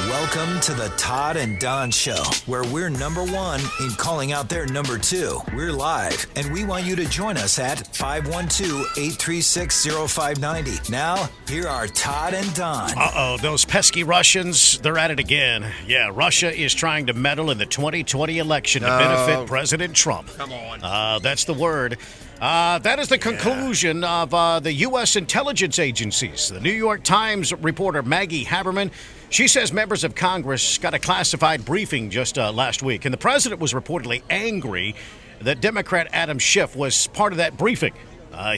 Welcome to the Todd and Don Show, where we're number one in calling out their number two. We're live, and we want you to join us at 512-836-0590. Now, here are Todd and Don. Those pesky Russians, they're at it again. Yeah, Russia is trying to meddle in the 2020 election to benefit President Trump. Come on. That's the word. That is the conclusion of the U.S. intelligence agencies. The New York Times reporter Maggie Haberman, she says members of Congress got a classified briefing just last week, and the president was reportedly angry that Democrat Adam Schiff was part of that briefing.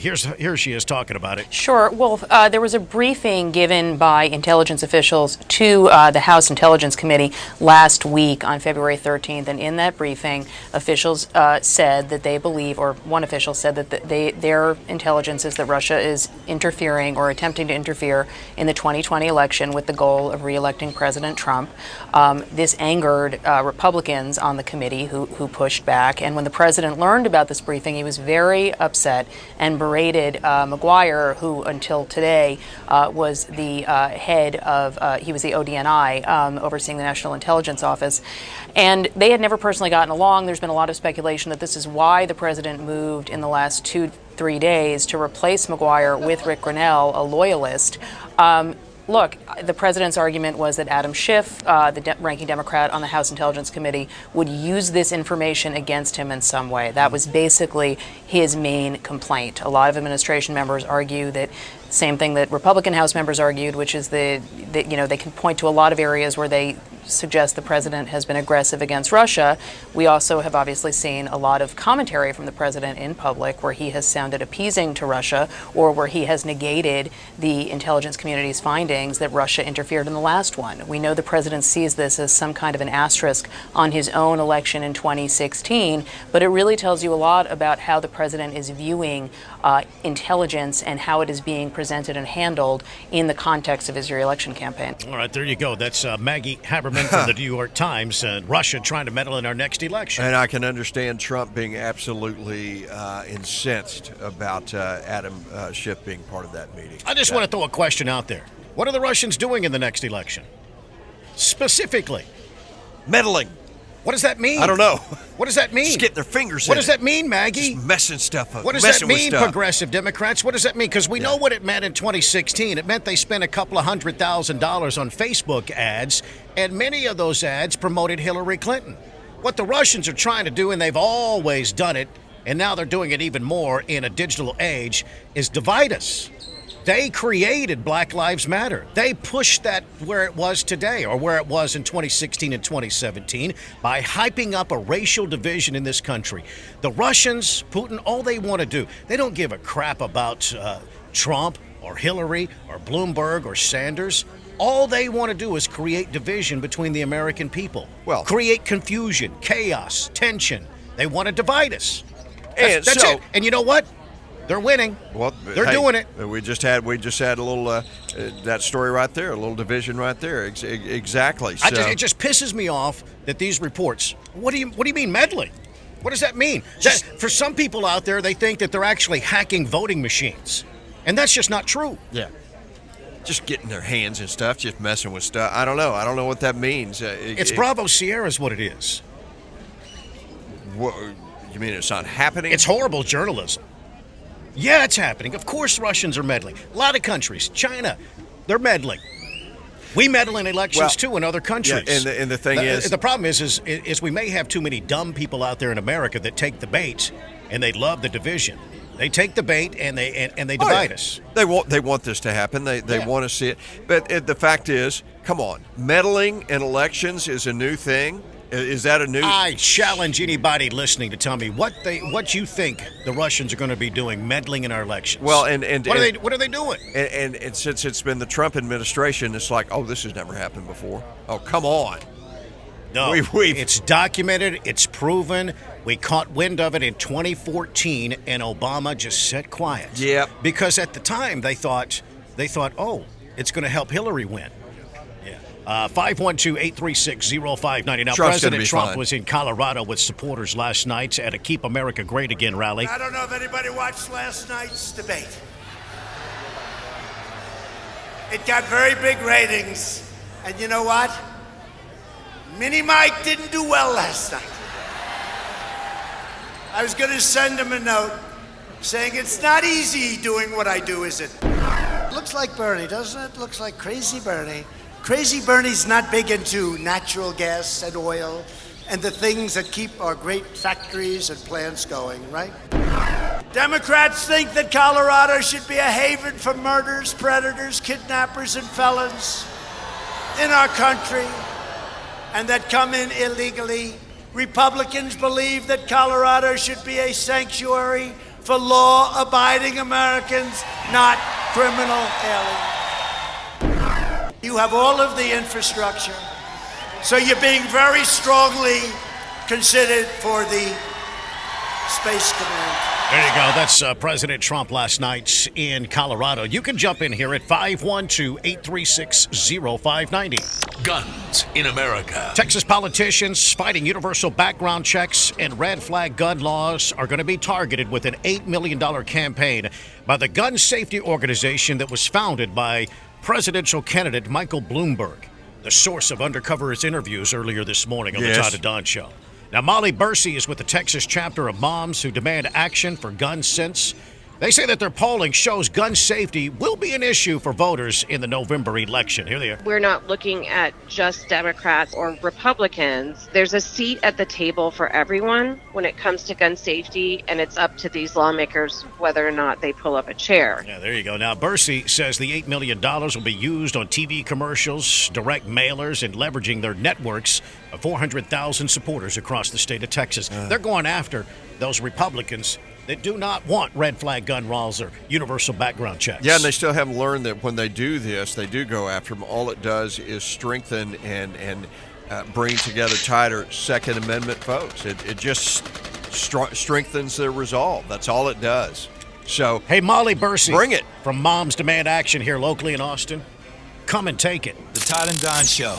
Here she is talking about it. Sure. Well, there was a briefing given by intelligence officials to the House Intelligence Committee last week on February 13th. And in that briefing, officials said that they believe, or one official said that their intelligence is that Russia is interfering or attempting to interfere in the 2020 election with the goal of re-electing President Trump. This angered Republicans on the committee who pushed back. And when the president learned about this briefing, he was very upset and berated McGuire, who until today was the head of, he was the ODNI, overseeing the National Intelligence Office. And they had never personally gotten along. There's been a lot of speculation that this is why the president moved in the last 2-3 days to replace McGuire with Rick Grenell, a loyalist. Look, the president's argument was that Adam Schiff, the ranking Democrat on the House Intelligence Committee, would use this information against him in some way. That was basically his main complaint. A lot of administration members argue that same thing that Republican House members argued, which is that they can point to a lot of areas where they suggest the president has been aggressive against Russia. We also have obviously seen a lot of commentary from the president in public where he has sounded appeasing to Russia or where he has negated the intelligence community's findings that Russia interfered in the last one. We know the president sees this as some kind of an asterisk on his own election in 2016, but it really tells you a lot about how the president is viewing intelligence and how it is being presented and handled in the context of his re-election campaign. All right, there you go. That's Maggie Haberman from the New York Times. Russia trying to meddle in our next election. And I can understand Trump being absolutely incensed about Adam Schiff being part of that meeting. I just want to throw a question out there. What are the Russians doing in the next election? Specifically. Meddling. What does that mean? I don't know. What does that mean? Just getting their fingers in What does that mean, Maggie? Just messing stuff up. What does that mean, progressive Democrats? What does that mean? Because we know what it meant in 2016. It meant they spent a couple of $100,000 on Facebook ads, and many of those ads promoted Hillary Clinton. What the Russians are trying to do, and they've always done it, and now they're doing it even more in a digital age, is divide us. They created Black Lives Matter. They pushed that where it was today, or where it was in 2016 and 2017, by hyping up a racial division in this country. The Russians, Putin, all they want to do, they don't give a crap about Trump or Hillary or Bloomberg or Sanders. All they want to do is create division between the American people. Well, create confusion, chaos, tension. They want to divide us. That's it. And you know what? They're winning. Well, they're doing it. We just had a little that story right there, a little division right there. Exactly. So. It just pisses me off that these reports. What do you mean meddling? What does that mean? For some people out there, they think that they're actually hacking voting machines, and that's just not true. Yeah. Just getting their hands and stuff, just messing with stuff. I don't know. I don't know what that means. It's Bravo Sierra is what it is. What, you mean it's not happening? It's horrible journalism. Yeah, it's happening. Of course Russians are meddling. A lot of countries, China, they're meddling. We meddle in elections, too, in other countries. Yeah, and the thing is... The problem is we may have too many dumb people out there in America that take the bait, and they love the division. They take the bait, and they divide us. They want this to happen. They want to see it. But the fact is, come on, meddling in elections is a new thing. Is that a new? I challenge anybody listening to tell me what you think the Russians are going to be doing, meddling in our elections. Well, what are they doing? And since it's been the Trump administration, it's like, oh, this has never happened before. Oh, come on. No, it's documented. It's proven. We caught wind of it in 2014, and Obama just sat quiet. Yeah. Because at the time they thought, oh, it's going to help Hillary win. 512-836-0590. Now, President Trump was in Colorado with supporters last night at a Keep America Great Again rally. I don't know if anybody watched last night's debate. It got very big ratings. And you know what? Mini Mike didn't do well last night. I was going to send him a note saying it's not easy doing what I do, is it? Looks like Bernie, doesn't it? Looks like Crazy Bernie. Crazy Bernie's not big into natural gas and oil and the things that keep our great factories and plants going, right? Democrats think that Colorado should be a haven for murderers, predators, kidnappers, and felons in our country, and that come in illegally. Republicans believe that Colorado should be a sanctuary for law-abiding Americans, not criminal aliens. You have all of the infrastructure, so you're being very strongly considered for the Space Command. There you go. That's President Trump last night in Colorado. You can jump in here at 512-836-0590. Guns in America. Texas politicians fighting universal background checks and red flag gun laws are going to be targeted with an $8 million campaign by the gun safety organization that was founded by presidential candidate Michael Bloomberg, the source of Undercover's interviews earlier this morning on the Todd Don Show. Now, Molly Bursey is with the Texas chapter of Moms Who Demand Action for Gun Sense. They say that their polling shows gun safety will be an issue for voters in the November election. Here they are. We're not looking at just Democrats or Republicans. There's a seat at the table for everyone when it comes to gun safety, and it's up to these lawmakers whether or not they pull up a chair. Yeah, there you go. Now, Bursey says the $8 million will be used on TV commercials, direct mailers, and leveraging their networks of 400,000 supporters across the state of Texas. They're going after those Republicans that do not want red flag gun laws or universal background checks. Yeah, and they still haven't learned that when they do this, they do go after them. All it does is strengthen and bring together tighter Second Amendment votes. It just strengthens their resolve. That's all it does. So, hey, Molly Bursey, bring it. From Moms Demand Action here locally in Austin. Come and take it. The Todd and Don Show.